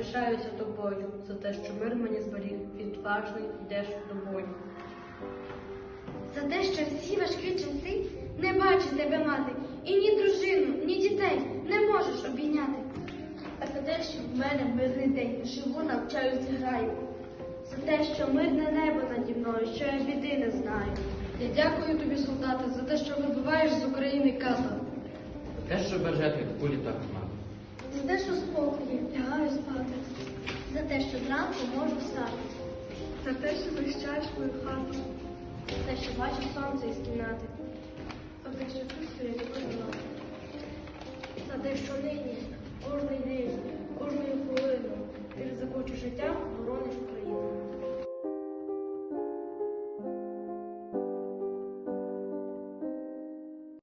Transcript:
пишаюся тобою за те, що мир мені зберіг, відважний йдеш до бою. За те, що всі важкі часи не бачить тебе мати, і ні дружину, ні дітей не можеш обійняти. А за те, що в мене мирний день, живу, навчаюсь, граю. За те, що мирне небо наді мною, що я біди не знаю. Я дякую тобі, солдати, за те, що вибиваєш з України ката. За те, що бережете від кулі та команди. За те, що спокою, лягаю спати. За те, що зранку можу встати. За те, що захищаєш мою хату. За те, що бачу сонце із кімнати. За те, що чувствую любов. За те, що нині, кожний день, кожну хвилину